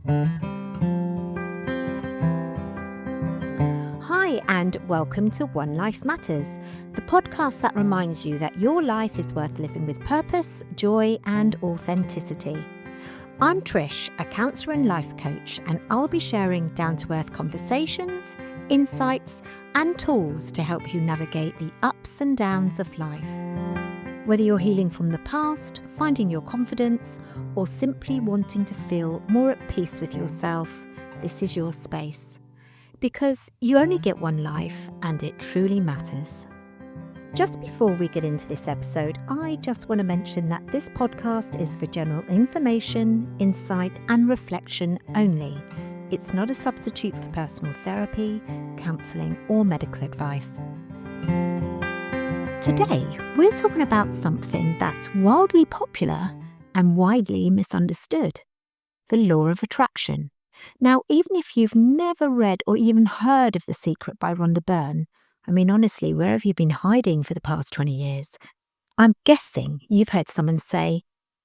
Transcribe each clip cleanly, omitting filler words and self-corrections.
Hi, and welcome to One Life Matters, the podcast that reminds you that your life is worth living with purpose, joy, and authenticity. I'm Trish, a counsellor and life coach, and I'll be sharing down-to-earth conversations, insights, and tools to help you navigate the ups and downs of life. Whether you're healing from the past, finding your confidence, or simply wanting to feel more at peace with yourself, this is your space. Because you only get one life and it truly matters. Just before we get into this episode, I just want to mention that this podcast is for general information, insight, and reflection only. It's not a substitute for personal therapy, counselling, or medical advice. Today, we're talking about something that's wildly popular and widely misunderstood: the law of attraction. Now, even if you've never read or even heard of The Secret by Rhonda Byrne, honestly, where have you been hiding for the past 20 years? I'm guessing you've heard someone say,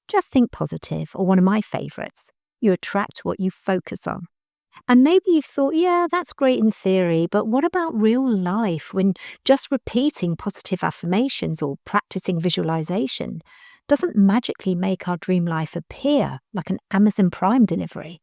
just think positive, or one of my favourites, you attract what you focus on. And maybe you've thought, yeah, that's great in theory, but what about real life when just repeating positive affirmations or practicing visualization doesn't magically make our dream life appear like an Amazon Prime delivery?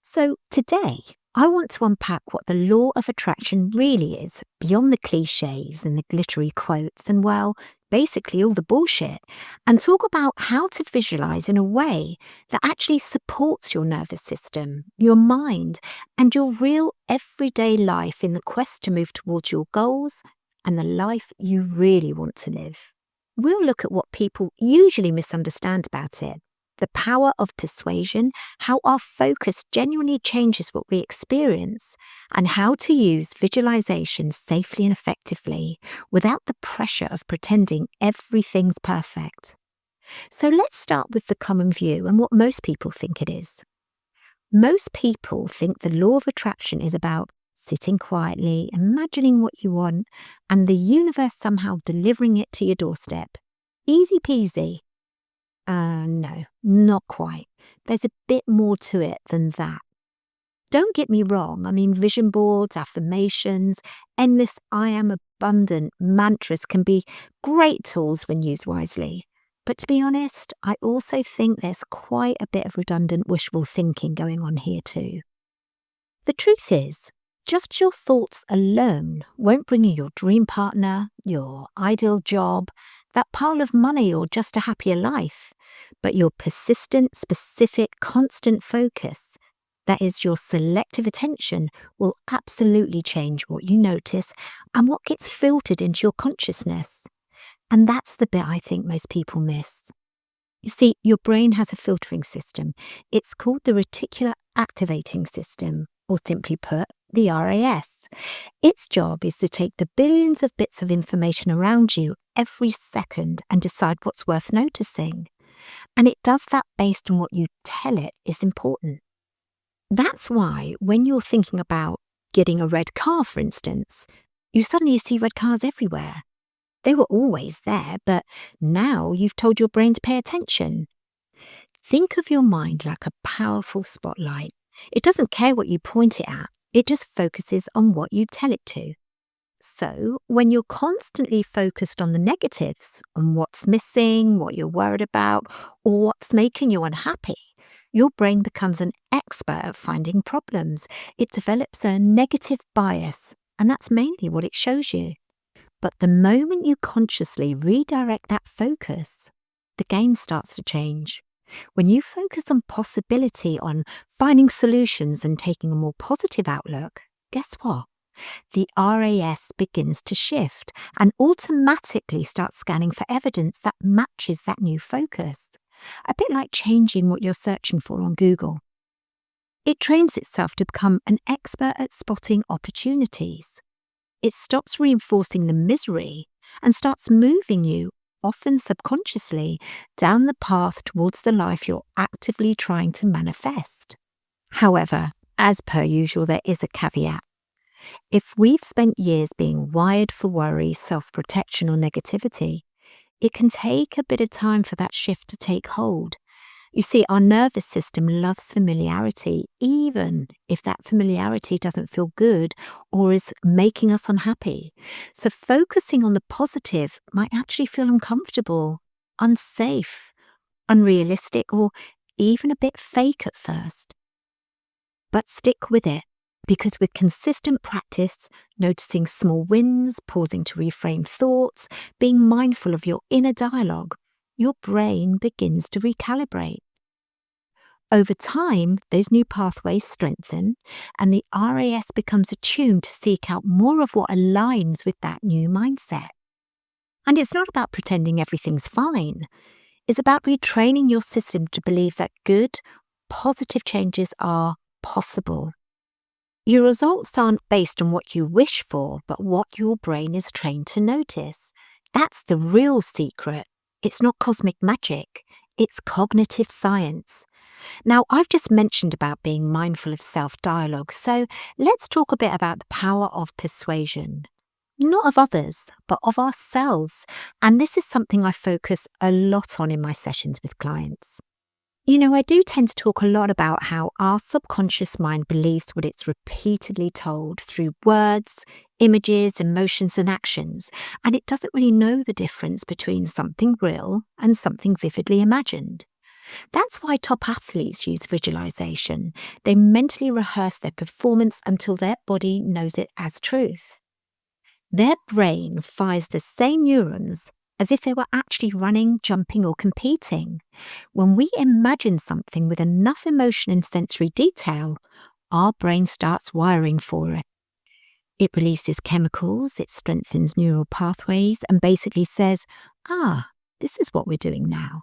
So today, I want to unpack what the law of attraction really is, beyond the cliches and the glittery quotes and, well, basically all the bullshit, and talk about how to visualize in a way that actually supports your nervous system, your mind, and your real everyday life in the quest to move towards your goals and the life you really want to live. We'll look at what people usually misunderstand about it, the power of persuasion, how our focus genuinely changes what we experience, and how to use visualization safely and effectively without the pressure of pretending everything's perfect. So let's start with the common view and what most people think it is. Most people think the law of attraction is about sitting quietly, imagining what you want, and the universe somehow delivering it to your doorstep. Easy peasy. No, not quite. There's a bit more to it than that. Don't get me wrong, vision boards, affirmations, endless I am abundant mantras can be great tools when used wisely. But to be honest, I also think there's quite a bit of redundant wishful thinking going on here too. The truth is, just your thoughts alone won't bring you your dream partner, your ideal job, that pile of money, or just a happier life. But your persistent, specific, constant focus, that is your selective attention, will absolutely change what you notice and what gets filtered into your consciousness. And that's the bit I think most people miss. You see, your brain has a filtering system. It's called the reticular activating system, or simply put, the RAS. Its job is to take the billions of bits of information around you every second and decide what's worth noticing. And it does that based on what you tell it is important. That's why when you're thinking about getting a red car, for instance, you suddenly see red cars everywhere. They were always there, but now you've told your brain to pay attention. Think of your mind like a powerful spotlight. It doesn't care what you point it at. It just focuses on what you tell it to. So, when you're constantly focused on the negatives, on what's missing, what you're worried about, or what's making you unhappy, your brain becomes an expert at finding problems. It develops a negative bias, and that's mainly what it shows you. But the moment you consciously redirect that focus, the game starts to change. When you focus on possibility, on finding solutions and taking a more positive outlook, guess what? The RAS begins to shift and automatically starts scanning for evidence that matches that new focus. A bit like changing what you're searching for on Google. It trains itself to become an expert at spotting opportunities. It stops reinforcing the misery and starts moving you, often subconsciously, down the path towards the life you're actively trying to manifest. However, as per usual, there is a caveat. If we've spent years being wired for worry, self-protection, or negativity, it can take a bit of time for that shift to take hold. You see, our nervous system loves familiarity, even if that familiarity doesn't feel good or is making us unhappy. So, focusing on the positive might actually feel uncomfortable, unsafe, unrealistic, or even a bit fake at first. But stick with it, because with consistent practice, noticing small wins, pausing to reframe thoughts, being mindful of your inner dialogue, your brain begins to recalibrate. Over time, those new pathways strengthen and the RAS becomes attuned to seek out more of what aligns with that new mindset. And it's not about pretending everything's fine. It's about retraining your system to believe that good, positive changes are possible. Your results aren't based on what you wish for, but what your brain is trained to notice. That's the real secret. It's not cosmic magic. It's cognitive science. Now, I've just mentioned about being mindful of self-dialogue, so let's talk a bit about the power of persuasion. Not of others, but of ourselves. And this is something I focus a lot on in my sessions with clients. I do tend to talk a lot about how our subconscious mind believes what it's repeatedly told through words, images, emotions, and actions, and it doesn't really know the difference between something real and something vividly imagined. That's why top athletes use visualization. They mentally rehearse their performance until their body knows it as truth. Their brain fires the same neurons as if they were actually running, jumping, or competing. When we imagine something with enough emotion and sensory detail, our brain starts wiring for it. It releases chemicals, it strengthens neural pathways, and basically says, this is what we're doing now.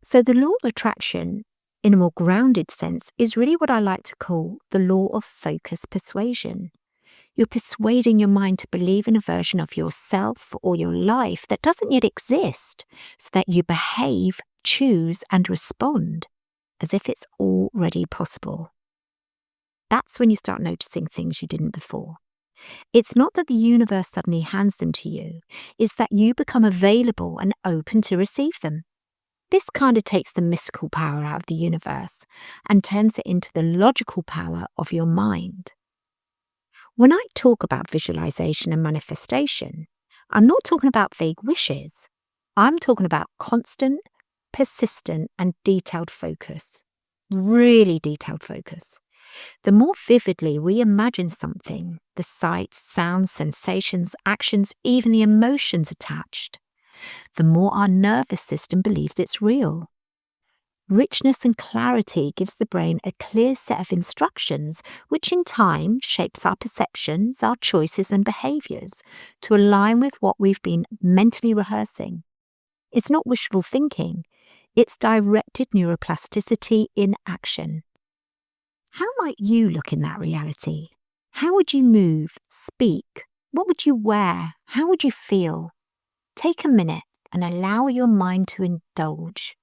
So the law of attraction, in a more grounded sense, is really what I like to call the law of focus persuasion. You're persuading your mind to believe in a version of yourself or your life that doesn't yet exist, so that you behave, choose, and respond as if it's already possible. That's when you start noticing things you didn't before. It's not that the universe suddenly hands them to you, it's that you become available and open to receive them. This kind of takes the mystical power out of the universe and turns it into the logical power of your mind. When I talk about visualization and manifestation, I'm not talking about vague wishes. I'm talking about constant, persistent, and detailed focus. Really detailed focus. The more vividly we imagine something, the sights, sounds, sensations, actions, even the emotions attached, the more our nervous system believes it's real. Richness and clarity gives the brain a clear set of instructions, which in time shapes our perceptions, our choices and behaviours to align with what we've been mentally rehearsing. It's not wishful thinking, it's directed neuroplasticity in action. How might you look in that reality? How would you move, speak? What would you wear? How would you feel? Take a minute and allow your mind to indulge.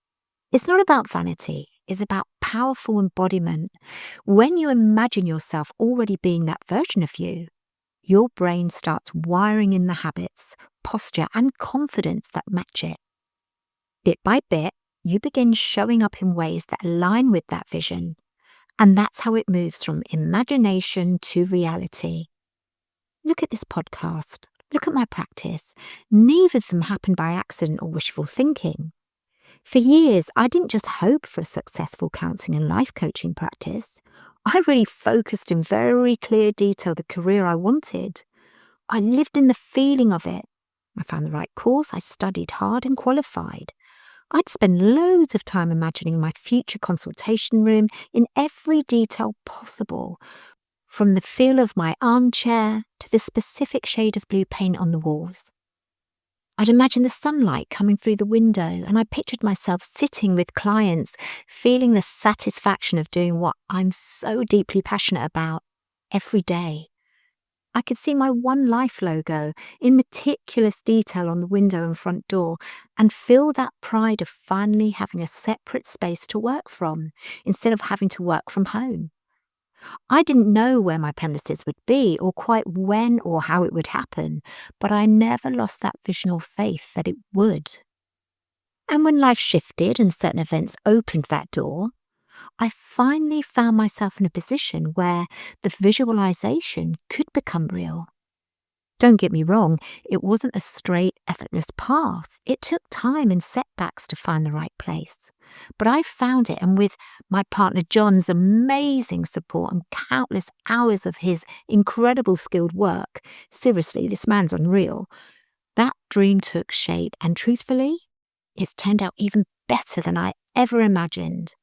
It's not about vanity, it's about powerful embodiment. When you imagine yourself already being that version of you, your brain starts wiring in the habits, posture, and confidence that match it. Bit by bit, you begin showing up in ways that align with that vision, and that's how it moves from imagination to reality. Look at this podcast, look at my practice. Neither of them happened by accident or wishful thinking. For years, I didn't just hope for a successful counselling and life coaching practice. I really focused in very clear detail the career I wanted. I lived in the feeling of it. I found the right course, I studied hard and qualified. I'd spend loads of time imagining my future consultation room in every detail possible, from the feel of my armchair to the specific shade of blue paint on the walls. I'd imagine the sunlight coming through the window, and I pictured myself sitting with clients, feeling the satisfaction of doing what I'm so deeply passionate about every day. I could see my One Life logo in meticulous detail on the window and front door and feel that pride of finally having a separate space to work from instead of having to work from home. I didn't know where my premises would be or quite when or how it would happen, but I never lost that vision or faith that it would. And when life shifted and certain events opened that door, I finally found myself in a position where the visualization could become real. Don't get me wrong, it wasn't a straight, effortless path. It took time and setbacks to find the right place. But I found it, and with my partner John's amazing support and countless hours of his incredible skilled work, seriously, this man's unreal, that dream took shape, and truthfully, it's turned out even better than I ever imagined.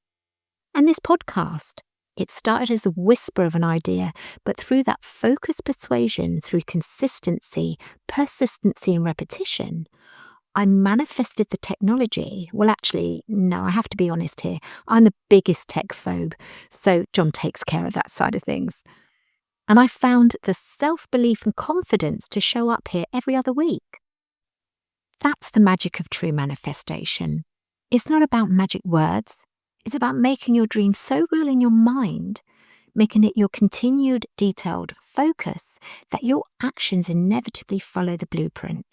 And this podcast, it started as a whisper of an idea, but through that focused persuasion, through consistency, persistency, and repetition, I manifested the technology. Well, actually, no, I have to be honest here. I'm the biggest tech phobe, so John takes care of that side of things. And I found the self-belief and confidence to show up here every other week. That's the magic of true manifestation. It's not about magic words. It's about making your dream so real in your mind, making it your continued, detailed focus that your actions inevitably follow the blueprint.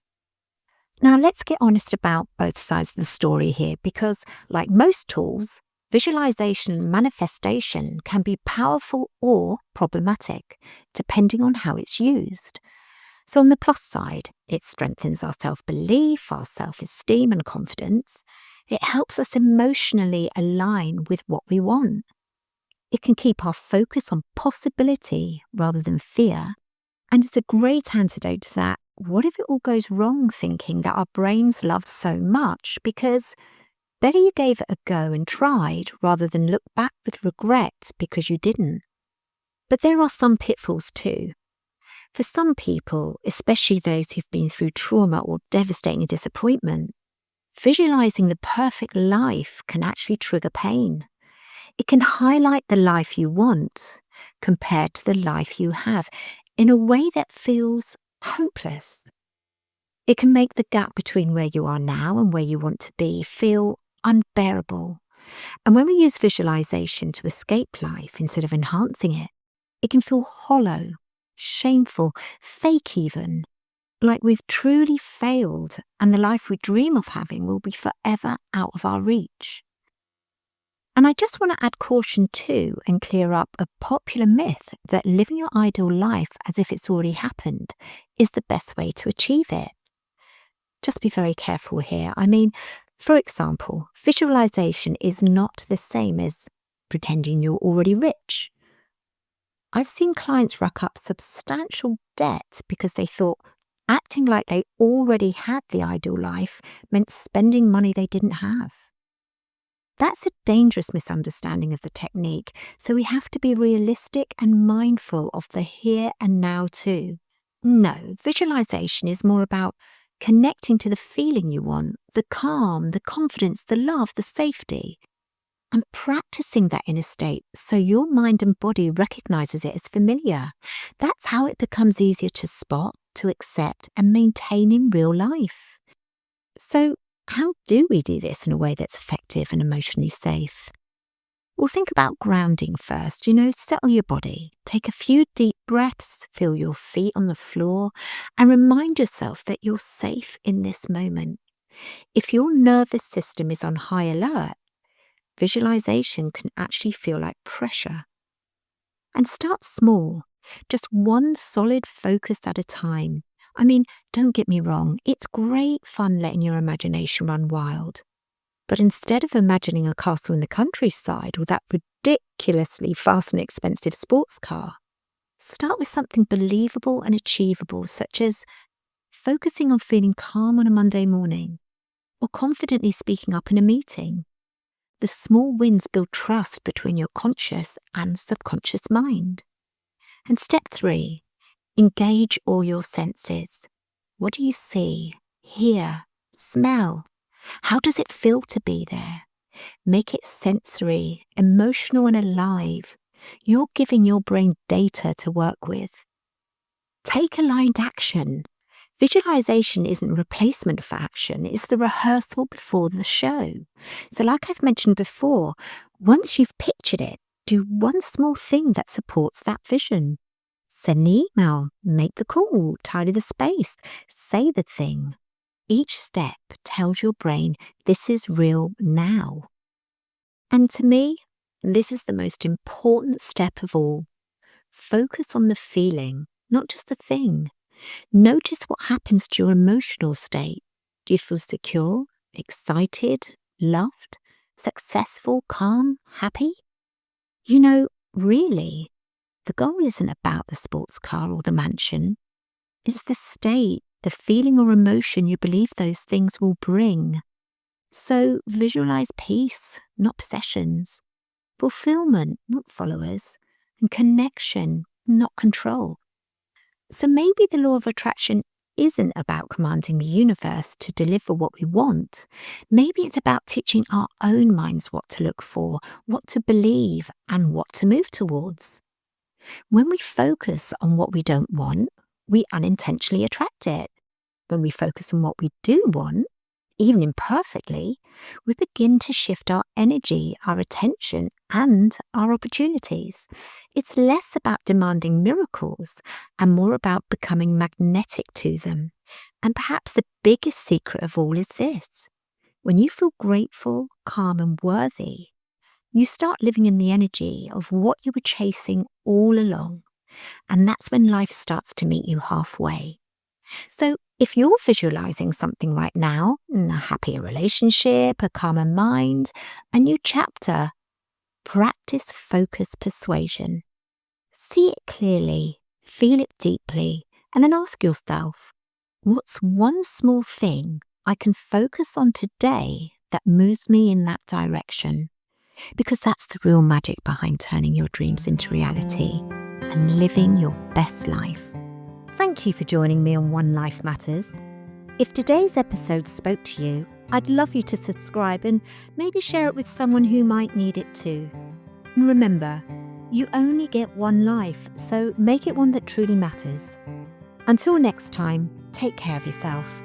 Now, let's get honest about both sides of the story here, because like most tools, visualization and manifestation can be powerful or problematic, depending on how it's used. So on the plus side, it strengthens our self-belief, our self-esteem and confidence. It helps us emotionally align with what we want. It can keep our focus on possibility rather than fear. And it's a great antidote to that what if it all goes wrong thinking that our brains love so much, because better you gave it a go and tried rather than look back with regret because you didn't. But there are some pitfalls too. For some people, especially those who've been through trauma or devastating disappointment, visualizing the perfect life can actually trigger pain. It can highlight the life you want compared to the life you have in a way that feels hopeless. It can make the gap between where you are now and where you want to be feel unbearable. And when we use visualization to escape life instead of enhancing it, it can feel hollow, shameful, fake even, like we've truly failed and the life we dream of having will be forever out of our reach. And I just want to add caution too and clear up a popular myth that living your ideal life as if it's already happened is the best way to achieve it. Just be very careful here. I mean, for example, visualization is not the same as pretending you're already rich. I've seen clients rack up substantial debt because they thought acting like they already had the ideal life meant spending money they didn't have. That's a dangerous misunderstanding of the technique, so we have to be realistic and mindful of the here and now too. No, visualization is more about connecting to the feeling you want, the calm, the confidence, the love, the safety, and practicing that inner state so your mind and body recognizes it as familiar. That's how it becomes easier to spot, to accept, and maintain in real life. So, how do we do this in a way that's effective and emotionally safe? Well, think about grounding first. Settle your body. Take a few deep breaths, feel your feet on the floor, and remind yourself that you're safe in this moment. If your nervous system is on high alert, visualization can actually feel like pressure. And start small, just one solid focus at a time. I mean, don't get me wrong, it's great fun letting your imagination run wild. But instead of imagining a castle in the countryside or that ridiculously fast and expensive sports car, start with something believable and achievable, such as focusing on feeling calm on a Monday morning or confidently speaking up in a meeting. The small wins build trust between your conscious and subconscious mind. And step 3, engage all your senses. What do you see, hear, smell? How does it feel to be there? Make it sensory, emotional, and alive. You're giving your brain data to work with. Take aligned action. Visualization isn't a replacement for action, it's the rehearsal before the show. So like I've mentioned before, once you've pictured it, do one small thing that supports that vision. Send the email, make the call, tidy the space, say the thing. Each step tells your brain this is real now. And to me, this is the most important step of all. Focus on the feeling, not just the thing. Notice what happens to your emotional state. Do you feel secure, excited, loved, successful, calm, happy? Really, the goal isn't about the sports car or the mansion. It's the state, the feeling or emotion you believe those things will bring. So visualize peace, not possessions. Fulfillment, not followers. And connection, not control. So maybe the law of attraction isn't about commanding the universe to deliver what we want. Maybe it's about teaching our own minds what to look for, what to believe, and what to move towards. When we focus on what we don't want, we unintentionally attract it. When we focus on what we do want, even imperfectly, we begin to shift our energy, our attention, and our opportunities. It's less about demanding miracles and more about becoming magnetic to them. And perhaps the biggest secret of all is this. When you feel grateful, calm, and worthy, you start living in the energy of what you were chasing all along. And that's when life starts to meet you halfway. So if you're visualizing something right now, a happier relationship, a calmer mind, a new chapter, practice focus persuasion. See it clearly, feel it deeply, and then ask yourself, what's one small thing I can focus on today that moves me in that direction? Because that's the real magic behind turning your dreams into reality and living your best life. Thank you for joining me on One Life Matters. If today's episode spoke to you, I'd love you to subscribe and maybe share it with someone who might need it too. And remember, you only get one life, so make it one that truly matters. Until next time, take care of yourself.